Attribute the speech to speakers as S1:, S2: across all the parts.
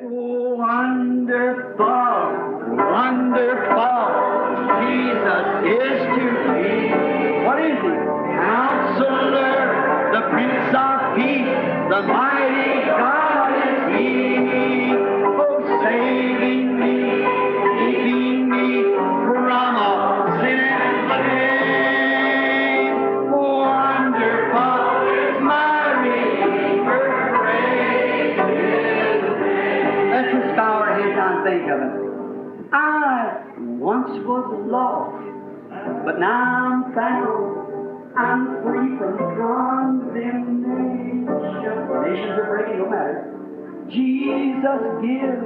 S1: Wonderful, wonderful, Jesus is to me. What is he? Counselor, the Prince of Peace, the mighty God is he. Oh, saving me, keeping me from all sin and blame. Wonderful is my Redeemer, praise his name. Let's just bow our heads and think of it. I once was lost, but now I'm found. I'm free from condemnation. Nations are breaking, no matter. Jesus gives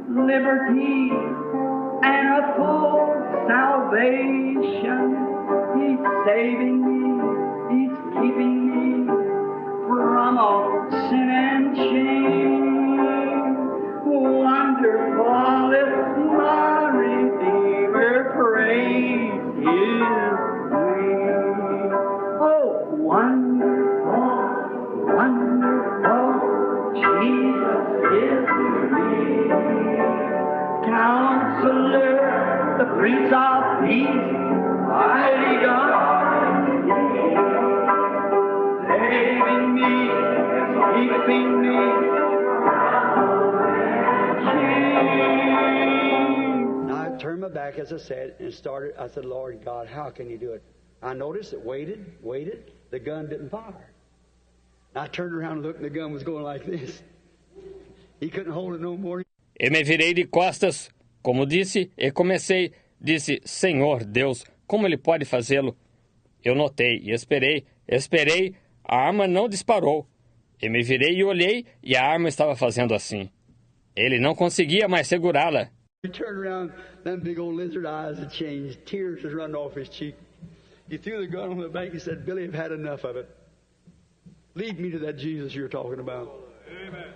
S1: liberty and a full salvation. He's saving me. He's keeping me from all sin and shame. Wonderful is my Redeemer, praise His name. Oh, wonderful, wonderful, Jesus is to me. Counselor, the Prince of Peace, mighty God, saving me, keeping me. Now I turned my back, as I said, and started. I said, Lord God, how can you do it? I noticed it, waited, the gun didn't fire. I turned around and looked, and the gun was going like this. He couldn't hold it no more.
S2: Eu me virei de costas, como disse, e disse, Senhor Deus, como Ele pode fazê-lo? Eu notei e esperei, a arma não disparou. Eu me virei e olhei, e a arma estava fazendo assim. Ele não conseguia mais segurá-la.
S1: He turned around, them big old lizard eyes had changed. Tears was running off his cheek. He threw the gun on the bank. He said, Billy, I've had enough of it. Lead me to that Jesus you're talking about. Amen.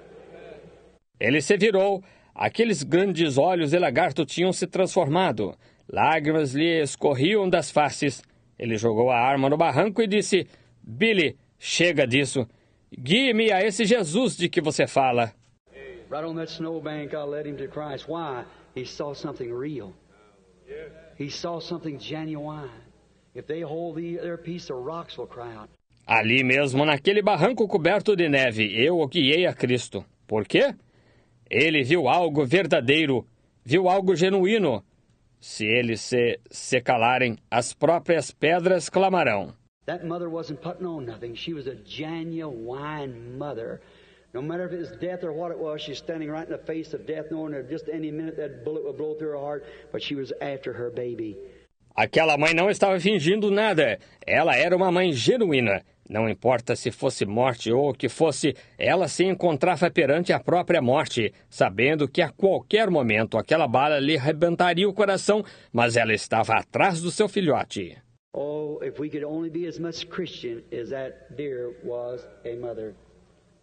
S2: Ele se virou. Aqueles grandes olhos de lagarto tinham se transformado. Lágrimas lhe escorriam das faces. Ele jogou a arma no barranco e disse, Billy, chega disso. Guie-me a esse Jesus de que você fala.
S1: Right on that snowbank, I led him to Christ. Why? He saw something real. He saw something genuine. If they hold their peace, the rocks will cry out.
S2: Ali mesmo, naquele barranco coberto de neve, eu o guiei a Cristo. Por quê? Ele viu algo verdadeiro, viu algo genuíno. Se eles se calarem, as próprias pedras clamarão.
S1: That mother wasn't putting on nothing. She was a genuine mother. No matter if it was death or what it was, she's standing right in the face of death, knowing that just any minute that bullet would blow through her heart, but she was after her baby.
S2: Aquela mãe não estava fingindo nada. Ela era uma mãe genuína. Não importa se fosse morte ou o que fosse, ela se encontrava perante a própria morte, sabendo que a qualquer momento aquela bala lhe arrebentaria o coração, mas ela estava atrás do seu filhote.
S1: Oh, if we could only be as much Christian as that dear was a mother.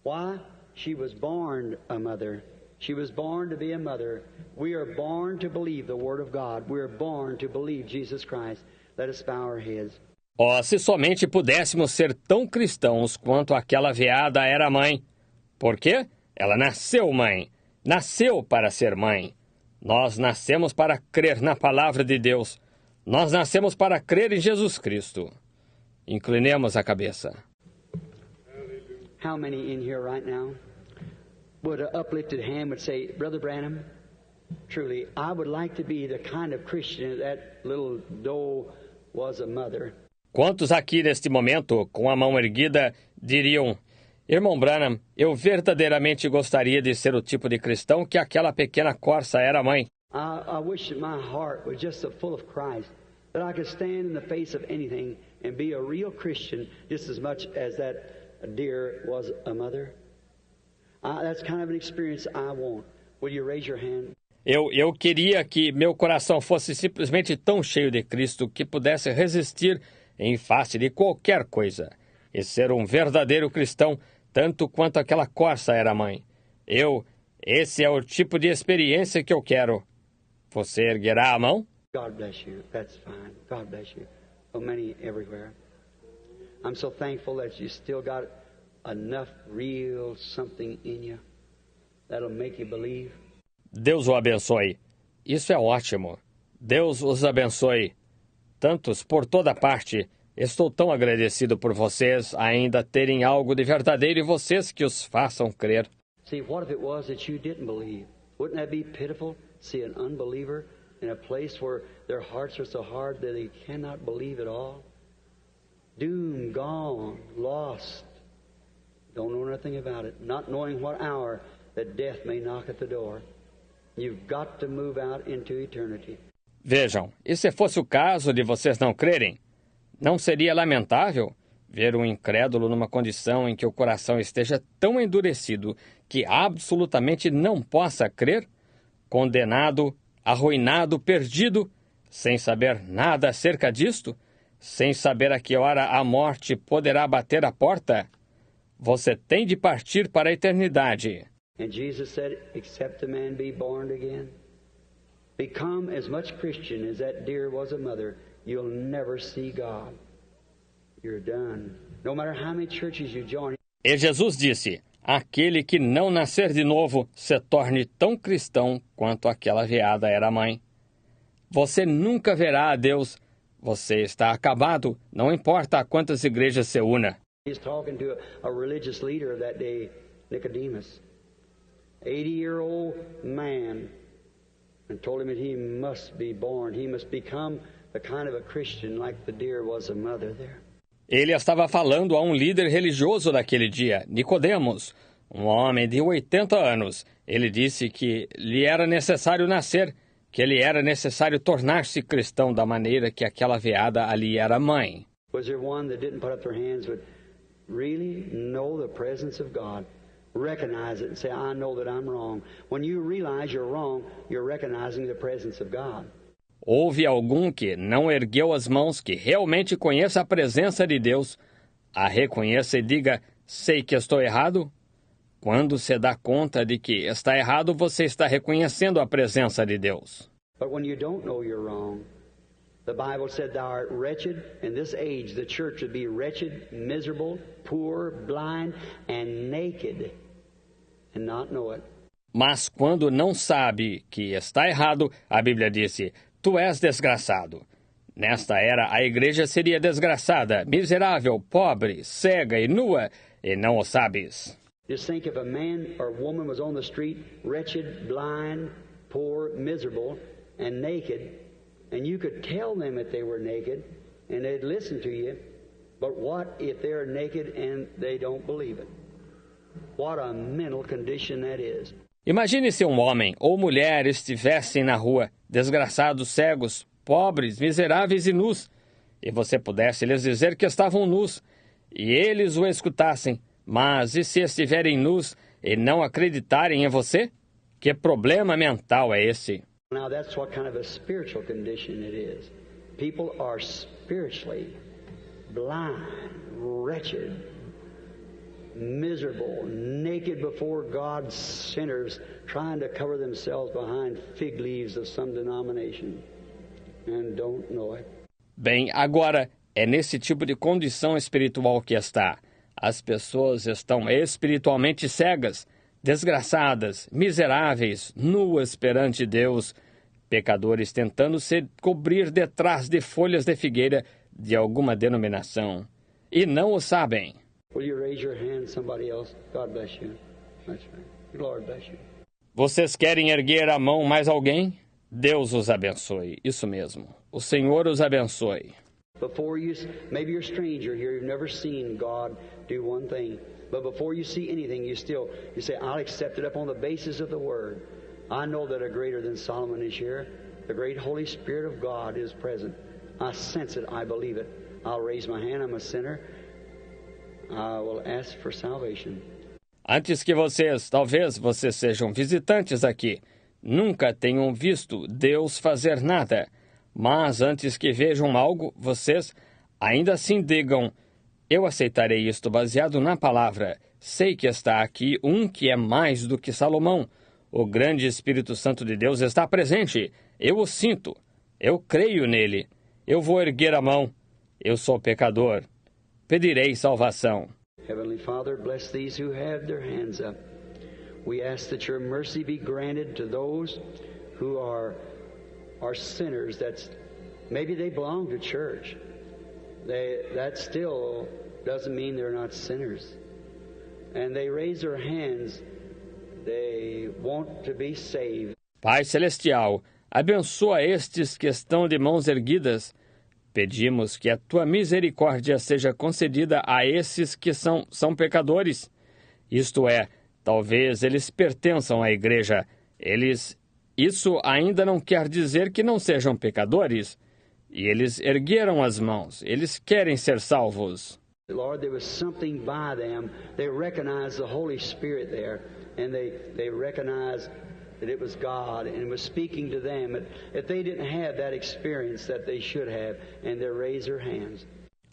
S1: Why? She was born a mother. She was born to be a mother. We are born to believe the Word of God. We are born to believe Jesus Christ. Let us bow our heads.
S2: Oh, se somente pudéssemos ser tão cristãos quanto aquela veada era mãe. Por quê? Ela nasceu mãe. Nasceu para ser mãe. Nós nascemos para crer na palavra de Deus. Nós nascemos para crer em Jesus Cristo. Inclinemos a cabeça.
S1: How many in here right now would an uplifted hand would say, Brother Branham, truly, I would like to be the kind of Christian that little doe was a mother.
S2: Quantos aqui neste momento, com a mão erguida, diriam, Irmão Branham, eu verdadeiramente gostaria de ser o tipo de cristão que aquela pequena corça era mãe.
S1: I wish that my heart was just so full of Christ that I could stand in the face of anything and be a real Christian just as much as that deer was a mother. That's kind of an experience I want. Will you raise your hand?
S2: Eu queria que meu coração fosse simplesmente tão cheio de Cristo que pudesse resistir em face de qualquer coisa e ser um verdadeiro cristão tanto quanto aquela corça era mãe. Esse é o tipo de experiência que eu quero. Você erguerá a mão?
S1: God bless you. That's fine. God bless you. So many everywhere. I'm so thankful that you still got enough real something in you that'll make you believe.
S2: Deus o abençoe. Isso é ótimo. Deus os abençoe. Tantos por toda parte. Estou tão agradecido por vocês ainda terem algo de verdadeiro em vocês que os façam crer.
S1: See, what if it was that you didn't believe? Wouldn't that be pitiful? See an unbeliever in a place where their hearts are so hard that they cannot believe at all? Doomed, gone, lost. Don't know nothing about it. Not knowing what hour that death may knock at the door. You've got to move out into eternity.
S2: Vejam, e se fosse o caso de vocês não crerem? Não seria lamentável ver um incrédulo numa condição em que o coração esteja tão endurecido que absolutamente não possa crer? Condenado, arruinado, perdido, sem saber nada acerca disto? Sem saber a que hora a morte poderá bater a porta? Você tem de partir para a eternidade.
S1: And Jesus said, except a man be born again, become as much Christian as that deer was a mother, you'll never see God. You're done. No matter how many churches you join.
S2: E Jesus disse, aquele que não nascer de novo se torne tão cristão quanto aquela veada era mãe. Você nunca verá a Deus. Você está acabado, não importa a quantas igrejas se una.
S1: He's talking to a religious leader of that day, Nicodemus, 80-year-old man, and told him that he must be born. He must become the kind of a Christian like the deer was a mother there.
S2: Ele estava falando a um líder religioso daquele dia, Nicodemos, um homem de 80 anos. Ele disse que lhe era necessário nascer, que ele era necessário tornar-se cristão da maneira que aquela veada ali era mãe.
S1: Was there one that didn't put up their hands but really know the presence of God? Recognize it and say, I know that I'm wrong. When you realize you're wrong, you're recognizing the presence of God.
S2: Houve algum que não ergueu as mãos, que realmente conheça a presença de Deus, a reconheça e diga, sei que estou errado? Quando se dá conta de que está errado, você está reconhecendo a presença de Deus.
S1: But when you don't know you're wrong, the Bible said thou art wretched. In this age, the church would be wretched, miserable, poor, blind, and naked, and not know it.
S2: Mas quando não sabe que está errado, a Bíblia disse, tu és desgraçado. Nesta era, a igreja seria desgraçada, miserável, pobre, cega e nua, e não o sabes.
S1: Just think if a man or woman was on the street, wretched, blind, poor, miserable, and naked, and you could tell them that they were naked, and they'd listen to you, but what if they're naked and they don't believe it? What a mental condition that is.
S2: Imagine se um homem ou mulher estivessem na rua, desgraçados, cegos, pobres, miseráveis e nus, e você pudesse lhes dizer que estavam nus, e eles o escutassem, mas e se estiverem nus e não acreditarem em você? Que problema mental é esse?
S1: Now that's what kind of a spiritual condition it is. People are spiritually blind, wretched, miserable, naked before God's sinners, trying to cover themselves behind fig leaves of some denomination, and don't know it.
S2: Bem, agora, é nesse tipo de condição espiritual que está. As pessoas estão espiritualmente cegas, desgraçadas, miseráveis, nuas perante Deus, pecadores tentando se cobrir detrás de folhas de figueira de alguma denominação. E não o sabem.
S1: Will you raise your hand, somebody else? God bless you. That's right. Lord bless you.
S2: Vocês querem erguer a mão mais alguém? Deus os abençoe. Isso mesmo. O Senhor os abençoe.
S1: Before you, maybe you're a stranger here, you've never seen God do one thing. But before you see anything, you say, I'll accept it up on the basis of the Word. I know that a greater than Solomon is here. The great Holy Spirit of God is present. I sense it. I believe it. I'll raise my hand. I'm a sinner. I will ask for salvation.
S2: Antes que talvez vocês sejam visitantes aqui, nunca tenham visto Deus fazer nada. Mas antes que vejam algo, vocês ainda assim digam, eu aceitarei isto baseado na palavra. Sei que está aqui um que é mais do que Salomão. O grande Espírito Santo de Deus está presente. Eu o sinto. Eu creio nele. Eu vou erguer a mão. Eu sou pecador. Pedirei salvação.
S1: Heavenly Father, bless these who have their hands up. We ask that your mercy be granted to those who are sinners. Maybe they belong to church. That still doesn't mean they're not sinners. And they raise their hands. They want to be saved.
S2: Pai Celestial, abençoa estes que estão de mãos erguidas. Pedimos que a tua misericórdia seja concedida a esses que são pecadores. Isto é, talvez eles pertençam à igreja. Isso ainda não quer dizer que não sejam pecadores. E eles ergueram as mãos. Eles querem ser salvos.
S1: Lord, there was something by them. They recognized the Holy Spirit there. And they recognized that it was God and it was speaking to them. If they didn't have that experience that they should have, and they raised their hands.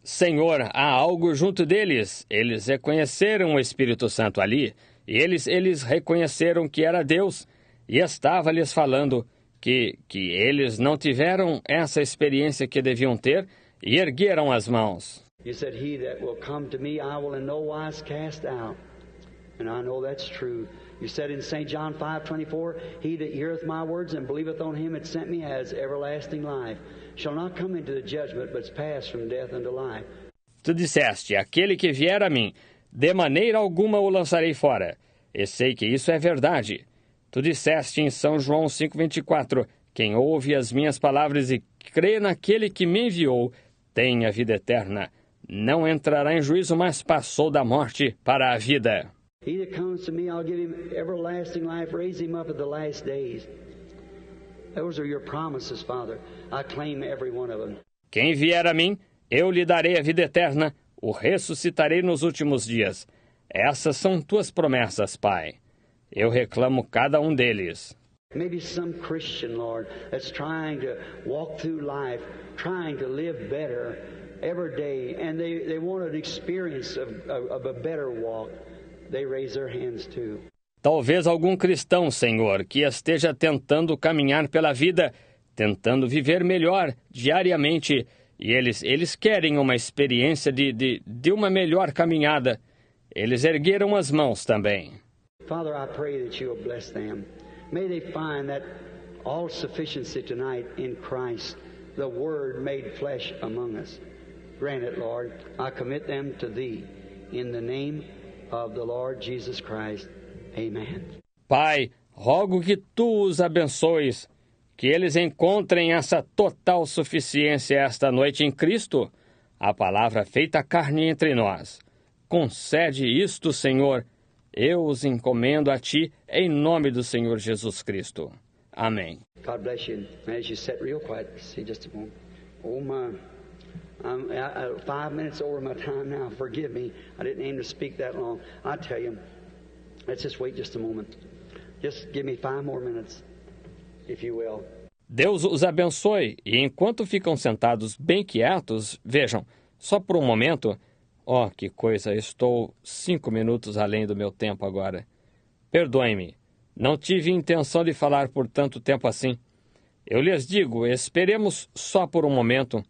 S2: Senhor, há algo junto deles. Eles reconheceram o Espírito Santo ali. E eles reconheceram que era Deus. E estava lhes falando que eles não tiveram essa experiência que deviam ter e ergueram as mãos.
S1: You said, "He that will come to me, I will in no wise cast out." And I know that's true. You said in St. John 5:24, "He that heareth my words and believeth on him that sent me has everlasting life, shall not come into the judgment, but is passed from death unto life."
S2: Tu disseste, aquele que vier a mim, de maneira alguma o lançarei fora. E sei que isso é verdade. Tu disseste em São João 5:24, quem ouve as minhas palavras e crê naquele que me enviou, tem a vida eterna. Não entrará em juízo, mas passou da morte para a vida.
S1: He that comes to me, I'll give him everlasting life, raise him up at the last days. Those are your promises, Father. I claim every one of them.
S2: Quem vier a mim, eu lhe darei a vida eterna, o ressuscitarei nos últimos dias. Essas são tuas promessas, Pai. Eu reclamo cada um deles.
S1: Maybe some Christian, Lord, that's trying to walk through life, trying to live better every day, and they want an experience of a better walk. They raise their hands too.
S2: Talvez algum cristão, Senhor, que esteja tentando caminhar pela vida, tentando viver melhor diariamente, e eles querem uma experiência de uma melhor caminhada. Eles ergueram as mãos também.
S1: Father, I pray that you will bless them. May they find that all sufficiency tonight in Christ, the Word made flesh among us. Grant it, Lord. I commit them to Thee. In the name of the Lord Jesus Christ. Amen.
S2: Pai, rogo que Tu os abençoes, que eles encontrem essa total suficiência esta noite em Cristo, a palavra feita carne entre nós. Concede isto, Senhor. Eu os encomendo a Ti, em nome do Senhor Jesus Cristo. Amém.
S1: God bless you. As you sit real quiet, see just a moment. Oh my, I'm 5 minutes over my time now. Forgive me. I didn't aim to speak that long. I tell you, let's just wait just a moment. Just give me 5 more minutes, if you will.
S2: Deus os abençoe. E enquanto ficam sentados bem quietos, vejam, só por um momento. Oh, que coisa, estou 5 minutos além do meu tempo agora. Perdoem-me, não tive intenção de falar por tanto tempo assim. Eu lhes digo, esperemos só por um momento.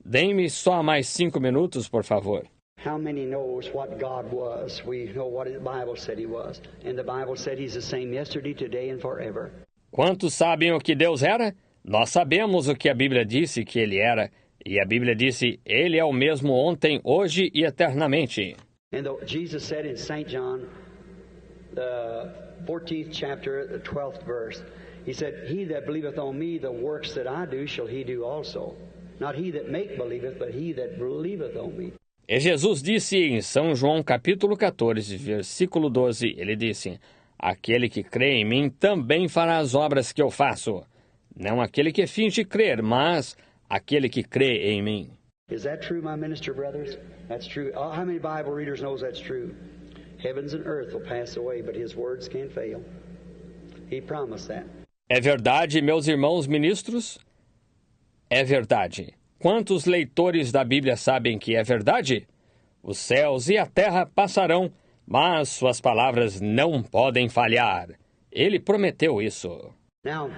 S2: Deem-me só mais 5 minutos, por favor.
S1: How many knows what God was? We know what the Bible said He was. And the Bible said He's the same yesterday, today and forever.
S2: Quantos sabem o que Deus era? Nós sabemos o que a Bíblia disse que Ele era. E a Bíblia disse, Ele é o mesmo ontem, hoje e eternamente.
S1: And Jesus said in St. John, the 14th chapter, the 12th verse, He said, "He that believeth on me, the works that I do, shall he do also. Not he that make believeth, but he that believeth on me."
S2: E Jesus disse em São João capítulo 14, versículo 12, Ele disse, aquele que crê em mim também fará as obras que eu faço. Não aquele que finge crer, mas aquele que crê em mim.
S1: Is that true, my minister brothers? That's true. How many Bible readers knows that's true? Heavens and earth will pass away, but His words can't fail. He promised that.
S2: É verdade, meus irmãos ministros? É verdade. Quantos leitores da Bíblia sabem que é verdade? Os céus e a terra passarão, mas suas palavras não podem falhar. Ele prometeu isso.
S1: Now,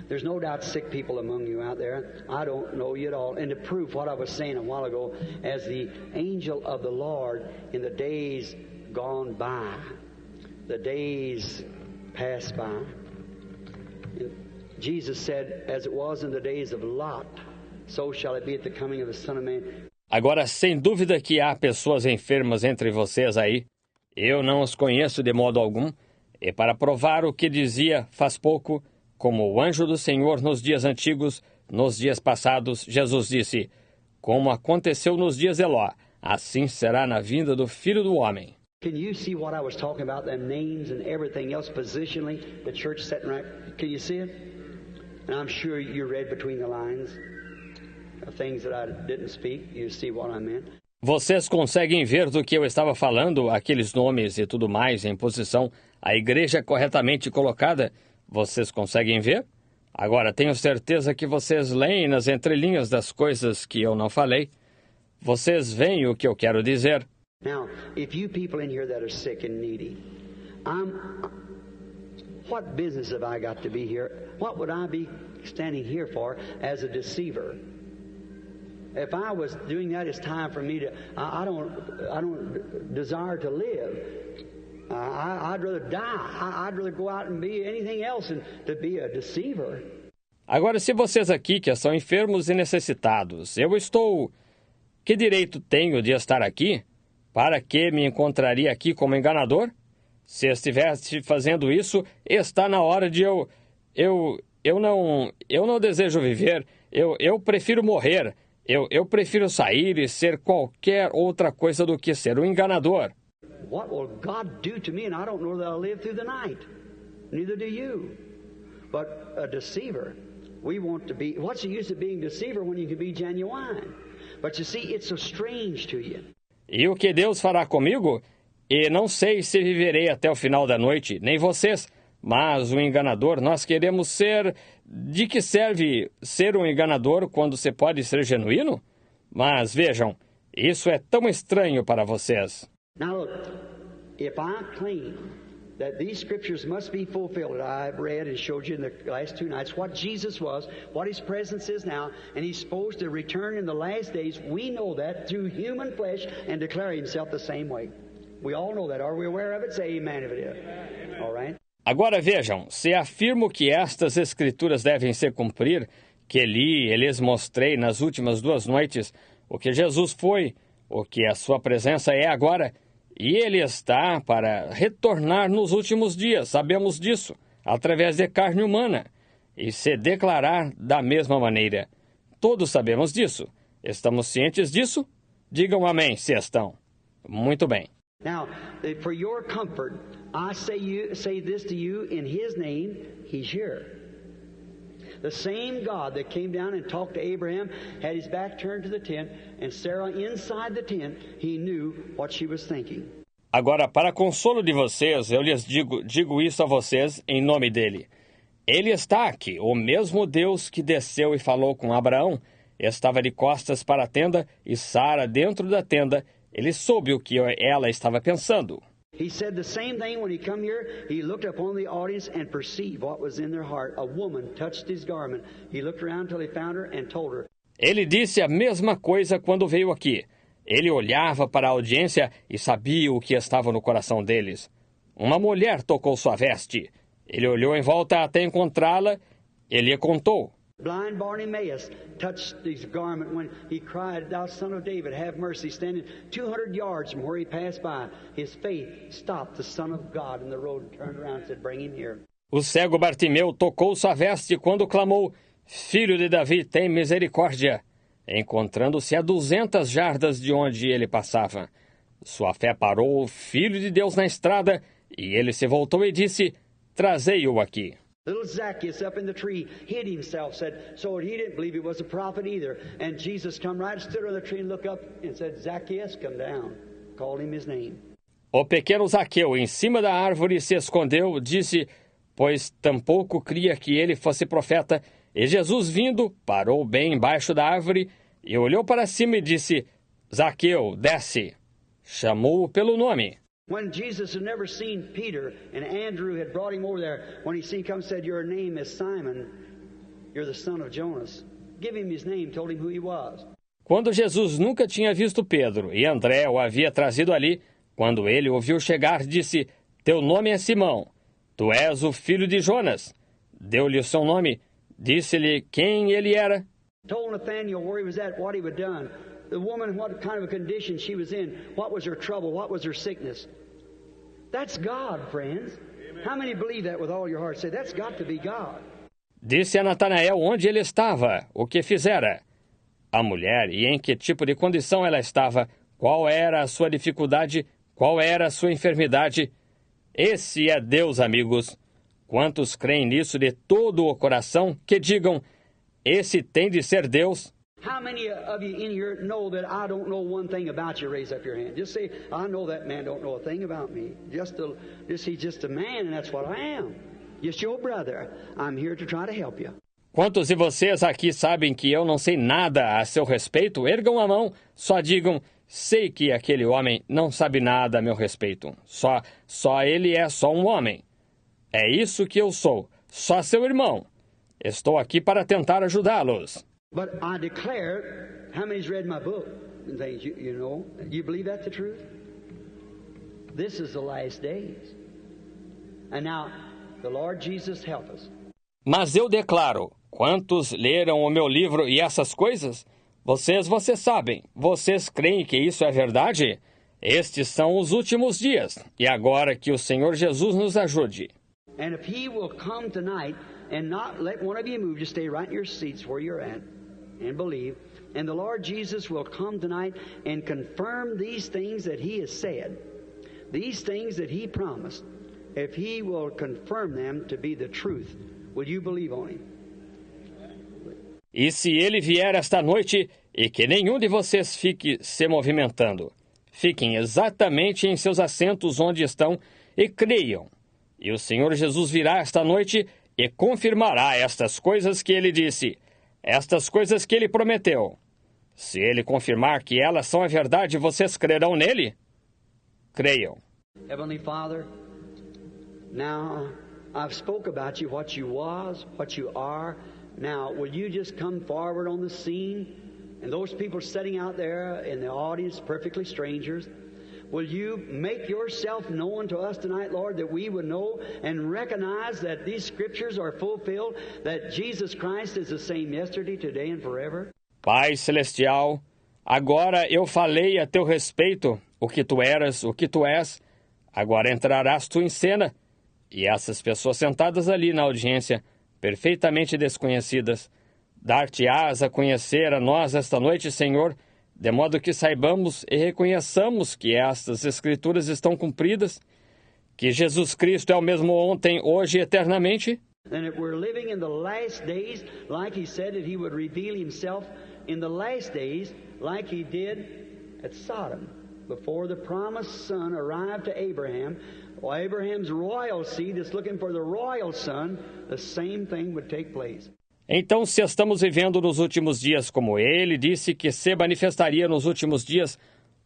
S1: there's no doubt sick people among you out there. I don't know you at all. And to prove what I was saying a while ago, as the angel of the Lord in the days gone by, the days pass by. Jesus said, as it was in the days of Lot, so shall it be at the coming of the Son of Man.
S2: Agora, sem dúvida que há pessoas enfermas entre vocês aí. Eu não os conheço de modo algum. E para provar o que dizia faz pouco, como o anjo do Senhor nos dias antigos, nos dias passados, Jesus disse, como aconteceu nos dias de Ló, assim será na vinda do Filho do Homem.
S1: Can you see what I was talking about, them names and everything else, positionally, the church setting right? Can you see it? And I'm sure you read between the lines of things that I didn't speak. You see what I meant?
S2: Vocês conseguem ver do que eu estava falando, aqueles nomes e tudo mais em posição, a igreja corretamente colocada? Vocês conseguem ver? Agora, tenho certeza que vocês leem nas entrelinhas das coisas que eu não falei. Vocês veem o que eu quero dizer.
S1: Now, if you people in here that are sick and needy, what business have I got to be here? What would I be standing here for as a deceiver? If I was doing that, it's time for me to. I don't desire to live. I'd rather die. I'd rather go out and be anything else than to be a deceiver.
S2: Agora, se vocês aqui que são enfermos e necessitados, eu estou. Que direito tenho de estar aqui? Para que me encontraria aqui como enganador? Se estivesse fazendo isso, está na hora de eu não desejo viver. Eu prefiro morrer. Eu prefiro sair e ser qualquer outra coisa do que ser um enganador.
S1: What will God do to me? And I don't know that I'll live through the night. Neither do you. But a deceiver, we want to be. What's the use of being a deceiver when you can be genuine? But you see, it's so strange to you.
S2: E o que Deus fará comigo? E não sei se viverei até o final da noite, nem vocês. Mas o enganador, nós queremos ser... De que serve ser um enganador quando você pode ser genuíno? Mas vejam, isso é tão estranho para vocês.
S1: Now look, if I claim that these scriptures must be fulfilled, I've read and showed you in the last 2 nights what Jesus was, what His presence is now, and He's supposed to return in the last days. We know that through human flesh and declare Himself the same way. We all know that. Are we aware of it? Say amen if it is. All right?
S2: Agora vejam, se afirmo que estas escrituras devem se cumprir, que li e lhes mostrei nas últimas 2 noites, o que Jesus foi, o que a sua presença é agora, e Ele está para retornar nos últimos dias, sabemos disso, através de carne humana, e se declarar da mesma maneira. Todos sabemos disso. Estamos cientes disso? Digam amém se estão. Muito bem.
S1: Now, for your comfort, I say this to you in His name. He's here. The same God that came down and talked to Abraham had his back turned to the tent, and Sarah inside the tent, He knew what she was thinking.
S2: Agora, para consolo de vocês, eu lhes digo isso a vocês em nome dele. Ele está aqui, o mesmo Deus que desceu e falou com Abraão, estava de costas para a tenda, e Sara dentro da tenda. Ele soube o que ela estava pensando.
S1: He said the same thing when he come here. He looked upon the audience and perceived what was in their heart. A woman touched his garment. He looked around till he found her and told her.
S2: Ele disse a mesma coisa quando veio aqui. Ele olhava para a audiência e sabia o que estava no coração deles. Uma mulher tocou sua veste. Ele olhou em volta até encontrá-la. Ele lhe contou.
S1: Blind Bartimaeus touched his garment when he cried, "Thou son of David, have mercy." Standing 200 yards from where he passed by, his faith stopped the Son of God in the road and turned around and said, "Bring him here."
S2: O cego Bartimeu tocou sua veste quando clamou, "Filho de Davi, tem misericórdia!" Encontrando-se a 200 jardas de onde ele passava. Sua fé parou o Filho de Deus na estrada e ele se voltou e disse, "Trazei-o aqui."
S1: Little Zacchaeus up in the tree hid himself, said, so he didn't believe he was a prophet either. And Jesus come right, stood on the tree and looked up and said, "Zacchaeus, come down." Called him his name.
S2: O pequeno Zaqueu, em cima da árvore, se escondeu, disse, pois tampouco cria que ele fosse profeta. E Jesus, vindo, parou bem embaixo da árvore e olhou para cima e disse, Zaqueu, desce. Chamou-o pelo nome.
S1: When Jesus had never seen Peter and Andrew had brought him over there, when he seen him come, said, "Your name is Simon, you're the son of Jonas." Give him his name, told him who he was.
S2: Quando Jesus nunca tinha visto Pedro e André o havia trazido ali, quando ele o viu chegar, disse, Teu nome é Simão, tu és o filho de Jonas. Deu-lhe o seu nome, disse-lhe quem ele era.
S1: Told Nathanael where he was at, what he had done. The woman, what kind of a condition she was in. What was her trouble? What was her sickness? That's God, friends. How many believe that with all your heart? Say, that's got to be God.
S2: Disse a Natanael onde ele estava, o que fizera. A mulher e em que tipo de condição ela estava, qual era a sua dificuldade, qual era a sua enfermidade. Esse é Deus, amigos. Quantos creem nisso de todo o coração, que digam, esse tem de ser Deus?
S1: How many of you in here know that I don't know one thing about you? Raise up your hand. Just say, I know that man don't know a thing about me. He's just a man, and that's what I am. Just your brother. I'm here to try to help you.
S2: Quantos de vocês aqui sabem que eu não sei nada a seu respeito? Ergam a mão, só digam, sei que aquele homem não sabe nada a meu respeito. Só ele é só um homem. É isso que eu sou, só seu irmão. Estou aqui para tentar ajudá-los.
S1: But I declare, how many's read my book and things, you know? You believe that's the truth? This is the last days. And now, the Lord Jesus help us.
S2: Mas eu declaro, quantos leram o meu livro e essas coisas? Vocês sabem, vocês creem que isso é verdade? Estes são os últimos dias, e agora que o Senhor Jesus nos ajude.
S1: And if He will come tonight and not let one of you move, just stay right in your seats where you're at and believe. And the Lord Jesus will come tonight and confirm these things that He has said, these things that He promised. If He will confirm them to be the truth, will you believe on Him?
S2: E se Ele vier esta noite, e que nenhum de vocês fique se movimentando, fiquem exatamente em seus assentos onde estão e creiam. E o Senhor Jesus virá esta noite e confirmará estas coisas que Ele disse, estas coisas que Ele prometeu. Se Ele confirmar que elas são a verdade, vocês crerão nele? Creiam.
S1: Heavenly Father, now I've spoke about you, what you was, what you are. Now, will you just come forward on the scene? And those people sitting out there in the audience, perfectly strangers, will you make yourself known to us tonight, Lord, that we would know and recognize that these scriptures are fulfilled, that Jesus Christ is the same yesterday, today, and forever?
S2: Pai Celestial, agora eu falei a teu respeito, o que tu eras, o que tu és. Agora entrarás tu em cena. E essas pessoas sentadas ali na audiência, perfeitamente desconhecidas, dar-te-ás a conhecer a nós esta noite, Senhor, de modo que saibamos e reconheçamos que estas Escrituras estão cumpridas, que Jesus Cristo é o mesmo ontem, hoje e eternamente.
S1: And that we're living in the last days, like He said that He would reveal Himself in the last days, like He did at Sodom, before the promised son arrived to Abraham. Well, Abraham's royal seed is looking for the royal son, the same thing would take place.
S2: Então, se estamos vivendo nos últimos dias como Ele disse que se manifestaria nos últimos dias,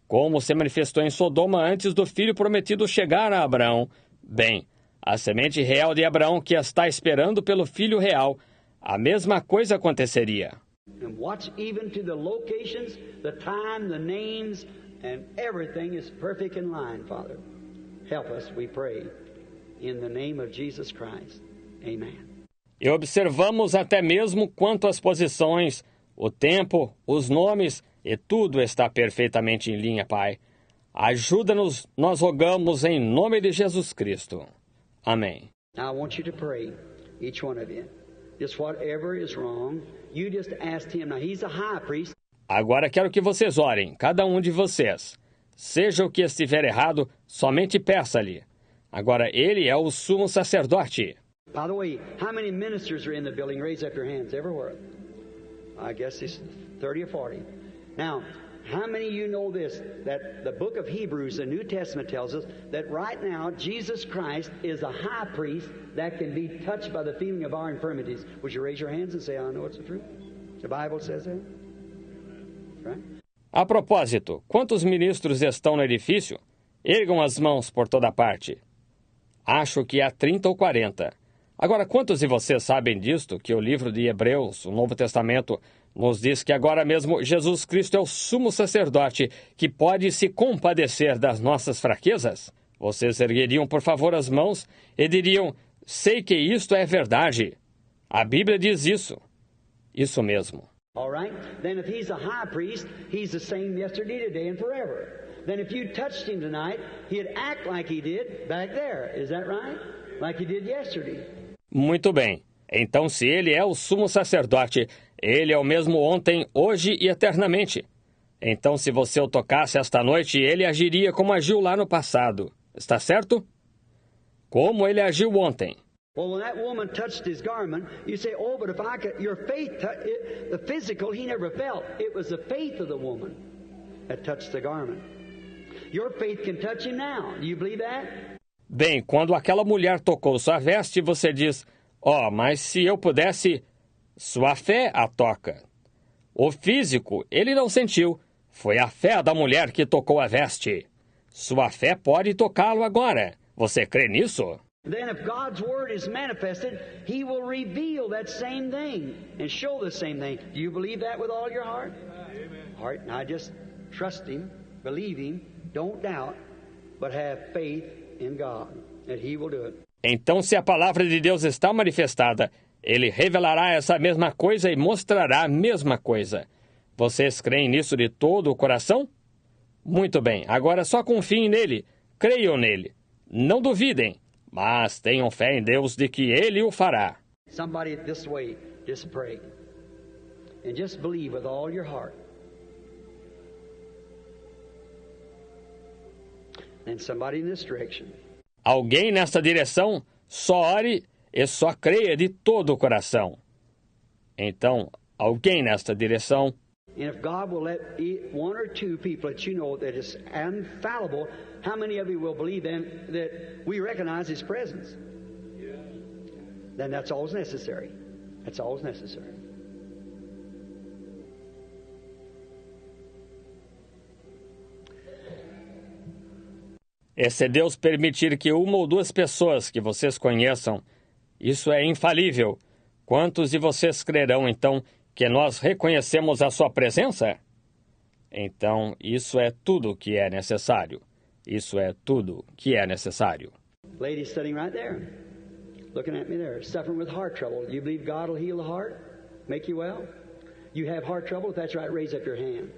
S2: como se manifestou em Sodoma antes do filho prometido chegar a Abraão, bem, a semente real de Abraão que está esperando pelo filho real, a mesma coisa aconteceria.
S1: And watch even to the locations, the time, the names, and everything is perfect in line, Father. Help us, we pray, in the name of Jesus Christ. Amen.
S2: E observamos até mesmo quanto às posições, o tempo, os nomes, e tudo está perfeitamente em linha, Pai. Ajuda-nos, nós rogamos em nome de Jesus Cristo. Amém.
S1: Now I want you to pray, each one of you. Just whatever is wrong, you just ask Him. Now He's a high priest.
S2: Agora quero que vocês orem, cada um de vocês. Seja o que estiver errado, somente peça-lhe. Agora Ele é o sumo sacerdote.
S1: By the way, how many ministers are in the building? Raise up your hands everywhere. I guess it's 30 or 40. Now, how many of you know this, that the book of Hebrews, the New Testament tells us that right now Jesus Christ is a high priest that can be touched by the feeling of our infirmities. Would you raise your hands and say, I know it's the truth? The Bible says that. Right?
S2: A propósito, quantos ministros estão no edifício? Ergam as mãos por toda parte. Acho que há 30 ou 40. Agora, quantos de vocês sabem disto, que o livro de Hebreus, o Novo Testamento, nos diz que agora mesmo Jesus Cristo é o sumo sacerdote que pode se compadecer das nossas fraquezas? Vocês ergueriam, por favor, as mãos e diriam: sei que isto é verdade. A Bíblia diz isso. Isso mesmo.
S1: All right? Then if he's a high priest, he's the same yesterday, today, and forever. Then if you touched him tonight, he'd act like he did back there. Is that right? Like he did yesterday.
S2: Muito bem. Então, se ele é o sumo sacerdote, ele é o mesmo ontem, hoje e eternamente. Então, se você o tocasse esta noite, ele agiria como agiu lá no passado. Está certo? Como ele agiu ontem.
S1: Well, when that woman touched his garment, you say, oh, but if I could, your faith, the physical, he never felt. It was the faith of the woman that touched the garment. Your faith can touch him now. Do you believe that?
S2: Bem, quando aquela mulher tocou sua veste, você diz, mas se eu pudesse, sua fé a toca. O físico, ele não sentiu. Foi a fé da mulher que tocou a veste. Sua fé pode tocá-lo agora. Você crê nisso?
S1: Then if God's Word is manifested, He will reveal that same thing and show the same thing. Do you believe that with all your heart? Amen. All right, now just trust Him, believe Him, don't doubt, but have faith in God that He will do it.
S2: Então, se a palavra de Deus está manifestada, Ele revelará essa mesma coisa e mostrará a mesma coisa. Vocês creem nisso de todo o coração? Muito bem, agora só confiem nele, creiam nele, não duvidem. Mas tenham fé em Deus de que Ele o fará.
S1: Somebody this way, just pray. And just believe with all your heart. And somebody in this direction.
S2: Alguém nesta direção, só ore e só creia de todo o coração. Então, alguém nesta direção.
S1: And if God will let one or two people that you know that is infallible, how many of you will believe then that we recognize His presence? Yeah. Then that's always necessary. That's always necessary.
S2: E se Deus permitir que uma ou duas pessoas que vocês conheçam, isso é infalível. Quantos de vocês crerão, então, que nós reconhecemos a sua presença? Então, isso é tudo que é necessário. Isso é tudo que é necessário.
S1: Lady sitting right there, looking at me there, suffering with heart trouble. You believe God will heal the heart, make you well? You have heart trouble? If that's right, raise up your hand.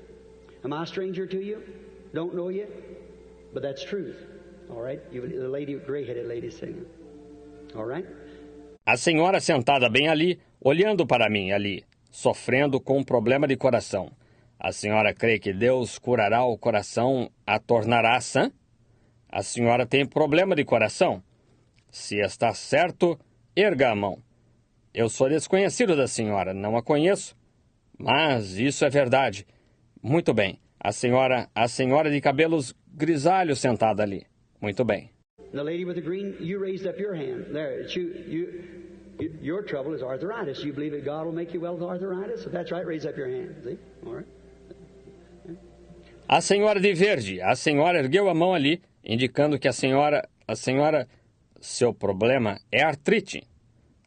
S1: Am I a stranger to you? Don't know you? But that's truth. All right? The lady, gray-headed lady singing. All right?
S2: A senhora sentada bem ali, olhando para mim ali, sofrendo com um problema de coração. A senhora crê que Deus curará o coração, a tornará sã? A senhora tem problema de coração? Se está certo, erga a mão. Eu sou desconhecido da senhora, não a conheço. Mas isso é verdade. Muito bem. A senhora de cabelos grisalhos sentada ali. Muito bem.
S1: The lady with the green, you raised up your hand. There, your trouble is arthritis. You believe that God will make you well with arthritis? If that's right, raise up your hand. See? All right.
S2: A senhora de verde, a senhora ergueu a mão ali, indicando que a senhora, seu problema é artrite.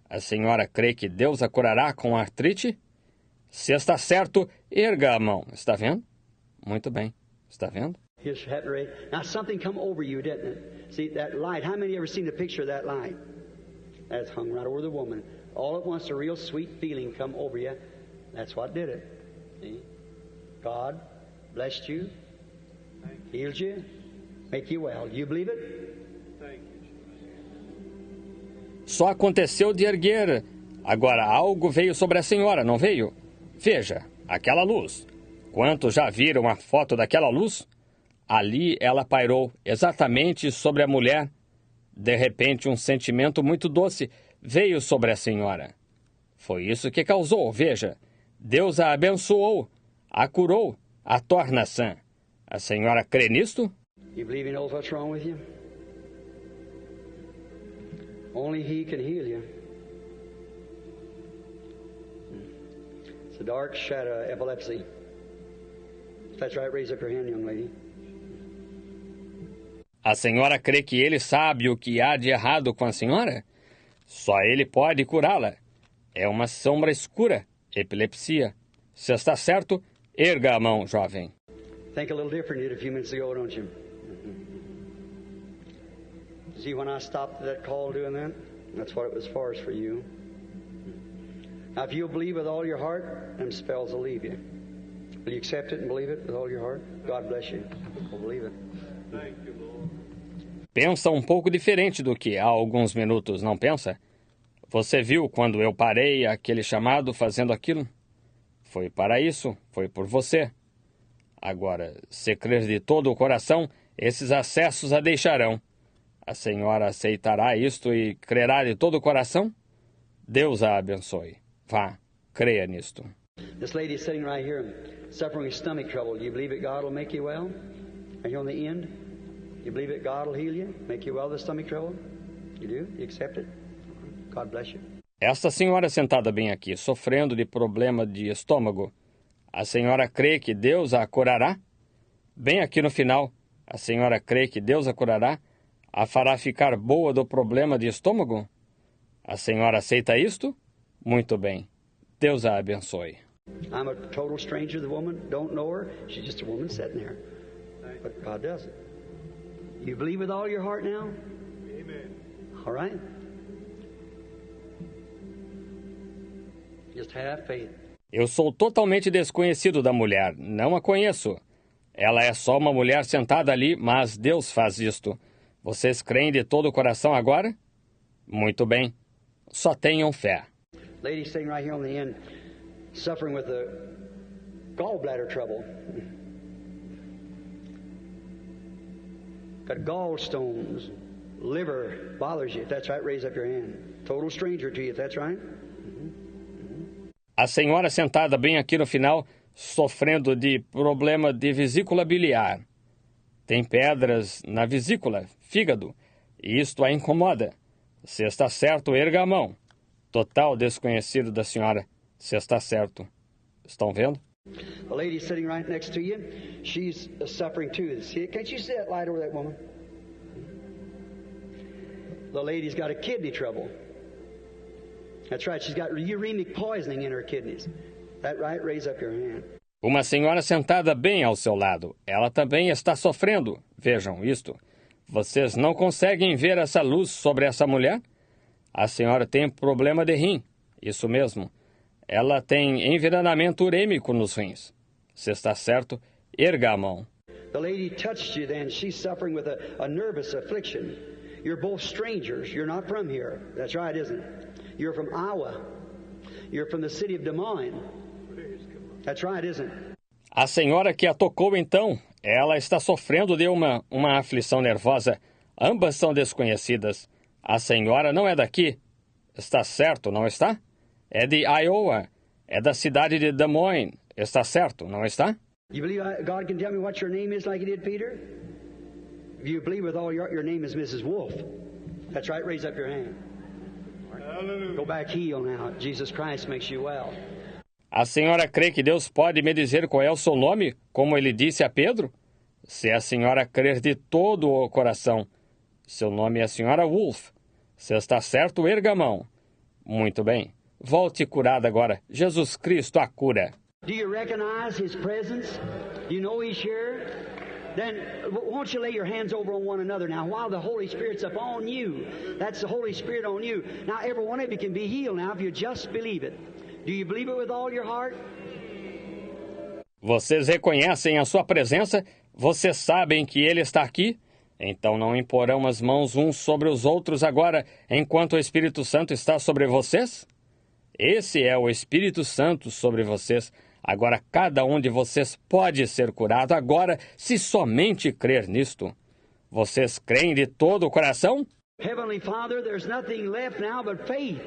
S2: A senhora crê que Deus a curará com artrite? Se está certo, erga a mão. Está vendo? Muito bem. Está vendo?
S1: Now something come over you, didn't it? See that light. How many ever seen the picture of that light? That's hung right over the woman. All at once, a real sweet feeling come over you. That's what did it. See? God blessed you, healed you, make you well. Do you believe it?
S2: Só aconteceu de erguer. Agora algo veio sobre a senhora, não veio? Veja, aquela luz. Quantos já viram a foto daquela luz? Ali ela pairou exatamente sobre a mulher. De repente, um sentimento muito doce veio sobre a senhora. Foi isso que causou, veja. Deus a abençoou, a curou, a torna sã. A senhora crê nisto?
S1: You believe He knows what's wrong with you? Only He can heal you. It's a dark shadow of epilepsy. If that's right, raise up your hand, young lady.
S2: A senhora crê que Ele sabe o que há de errado com a senhora? Só Ele pode curá-la. É uma sombra escura, epilepsia. Se está certo, erga a mão, jovem.
S1: Think a little different a few minutes ago, don't you? See, when I stopped that call doing that, that's what it was for, is for you. Now, if you'll believe with all your heart, them spells will leave you. Will you accept it and believe it with all your heart? God bless you. We'll believe it. Thank you, Lord.
S2: Pensa um pouco diferente do que há alguns minutos, não pensa? Você viu quando eu parei aquele chamado fazendo aquilo? Foi para isso, foi por você. Agora, se crer de todo o coração, esses acessos a deixarão. A senhora aceitará isto e crerá de todo o coração? Deus a abençoe. Vá, creia nisto.
S1: This lady is sitting right here, suffering with stomach trouble. Do you believe that God will make you well? Are you on the end? You believe that God will heal you, make you well of the stomach trouble? You do? You accept it? God bless you.
S2: Esta senhora sentada bem aqui, sofrendo de problema de estômago. A senhora crê que Deus a curará? Bem aqui no final, a senhora crê que Deus a curará? A fará ficar boa do problema de estômago? A senhora aceita isto? Muito bem. Deus a abençoe.
S1: I'm a total stranger to the woman. Don't know her. She's just a woman sitting there. But God does it. You believe with all your heart now? Amen. All right. Just have faith.
S2: Eu sou totalmente desconhecido da mulher. Não a conheço. Ela é só uma mulher sentada ali, mas Deus faz isto. Vocês creem de todo o coração agora? Muito bem. Só tenham fé.
S1: Lady sitting right here on the end, suffering with the gallbladder trouble. Got gallstones, liver bothers you. If that's right, raise up your hand. Total stranger to you, if that's right.
S2: A senhora sentada bem aqui no final, sofrendo de problema de vesícula biliar. Tem pedras na vesícula, fígado, e isto a incomoda. Se está certo, erga a mão. Total desconhecido da senhora. Se está certo. Estão vendo?
S1: A lady sitting right next to you, she's suffering too. See, can't you see that light over that woman? The lady's got a kidney trouble. That's right, she's got uremic poisoning in her kidneys. That right? Raise up your hand.
S2: Uma senhora sentada bem ao seu lado. Ela também está sofrendo. Vejam isto. Vocês não conseguem ver essa luz sobre essa mulher? A senhora tem problema de rim. Isso mesmo. Ela tem envenenamento urêmico nos rins. Se está certo, erga a mão.
S1: The lady touched you then. She's suffering with a nervous affliction. You're both strangers. You're not from here. That's right, isn't it? You're from Iowa. You're from the city of Des Moines. That's right, isn't it?
S2: A senhora que a tocou então, ela está sofrendo de uma aflição nervosa. Ambas são desconhecidas. A senhora não é daqui. Está certo, não está? É de Iowa. É da cidade de Des Moines. Está certo, não está?
S1: You believe God can tell me what your name is like he did Peter? If you believe with all your name is Mrs. Wolf. That's right, raise up your hand. Hallelujah. Go back heel now. Jesus Christ makes you well.
S2: A senhora crê que Deus pode me dizer qual é o seu nome, como ele disse a Pedro? Se a senhora crer de todo o coração, seu nome é a senhora Wolf. Se está certo, erga a mão. Muito bem. Volte curada agora. Jesus Cristo a cura.
S1: Do you recognize His presence? Do you know He's here? Then won't you lay your hands over on one another now while the Holy Spirit's upon you? That's the Holy Spirit on you. Now every one of you can be healed now if you just believe it. Do you believe it with all your heart?
S2: Vocês reconhecem a sua presença? Vocês sabem que Ele está aqui? Então não imporão as mãos uns sobre os outros agora, enquanto o Espírito Santo está sobre vocês? Esse é o Espírito Santo sobre vocês. Agora cada um de vocês pode ser curado agora, se somente crer nisto. Vocês creem de todo o coração?
S1: Heavenly Father, there's nothing left now but faith.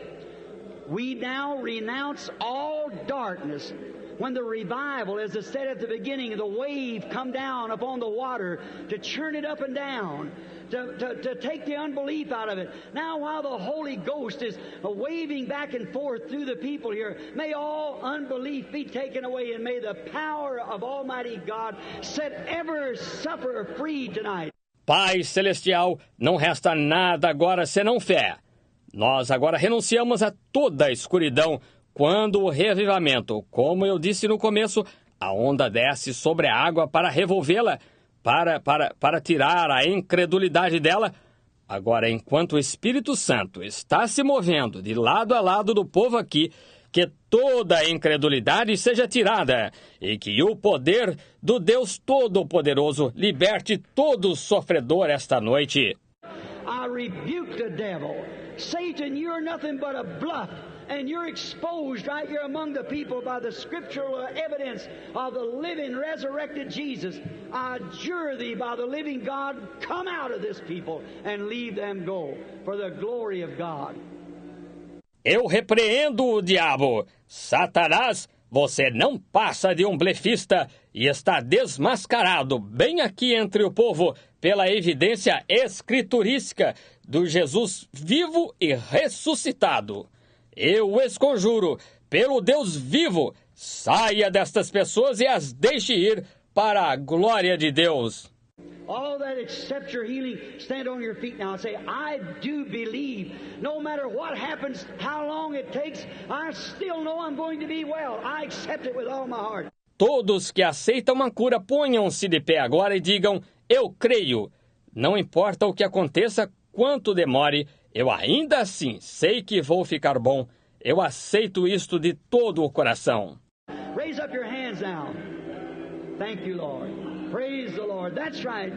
S1: We now renounce all darkness. When the revival, as I said at the beginning, the wave come down upon the water to churn it up and down, to take the unbelief out of it. Now while the Holy Ghost is waving back and forth through the people here, may all unbelief be taken away and may the power of Almighty God set every sufferer free tonight.
S2: Pai Celestial, não resta nada agora senão fé. Nós agora renunciamos a toda a escuridão. Quando o revivamento, como eu disse no começo, a onda desce sobre a água para revolvê-la, para tirar a incredulidade dela, Agora, enquanto o Espírito Santo está se movendo de lado a lado do povo aqui, que toda a incredulidade seja tirada e que o poder do Deus Todo-Poderoso liberte todo sofredor esta noite.
S1: I rebuke the devil. Satan, you're nothing but a bluff, and you're exposed right here among the people by the scriptural evidence of the living, resurrected Jesus. I adjure thee by the living God, come out of this people and leave them go for the glory of God.
S2: Eu repreendo o diabo. Satanás, você não passa de um blefista e está desmascarado bem aqui entre o povo pela evidência escriturística do Jesus vivo e ressuscitado. Eu o esconjuro, pelo Deus vivo, saia destas pessoas e as deixe ir para a glória de Deus.
S1: All that accept your healing, stand on your feet now and say, I do believe. No matter what happens, how long it takes, I still know I'm going to be well. I accept it with all my heart.
S2: Todos que aceitam a cura, ponham-se de pé agora e digam, eu creio. Não importa o que aconteça, quanto demore, eu ainda assim sei que vou ficar bom. Eu aceito isto de todo o coração.
S1: Raise up your hands now. Thank you, Lord. Praise the Lord. That's right.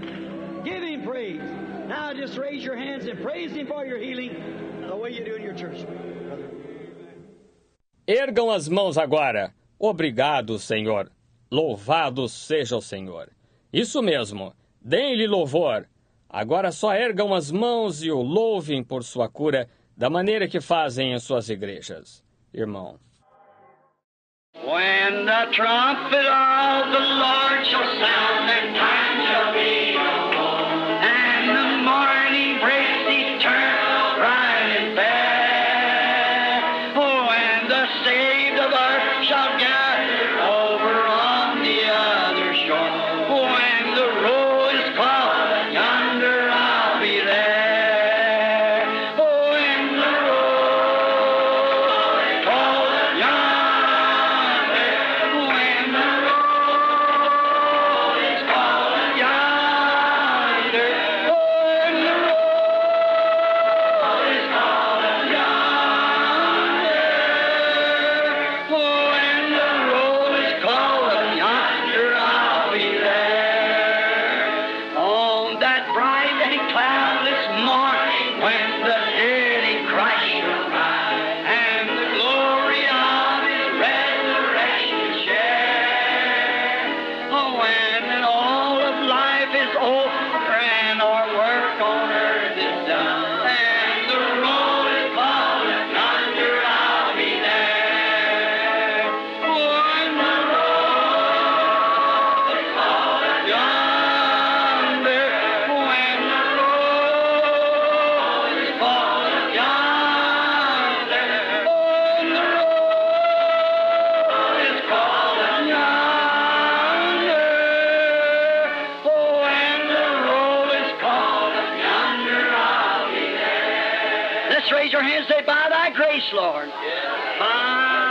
S1: Give Him praise. Now just raise your hands and praise Him for your healing the way you do in your church.
S2: Ergam as mãos agora. Obrigado, Senhor. Louvado seja o Senhor. Isso mesmo. Deem-lhe louvor. Agora só ergam as mãos e o louvem por sua cura da maneira que fazem em suas igrejas. Irmão.
S1: When the trumpet of the Lord shall sound, and time shall be no more, and the morning breaks eternal, bright and fair. Oh, and the saved of earth shall gather over on the other shore. When the roll is called, yonder I'll be there. Oh, when the roll is called, yonder. Raise your hands and say, by thy grace, Lord. By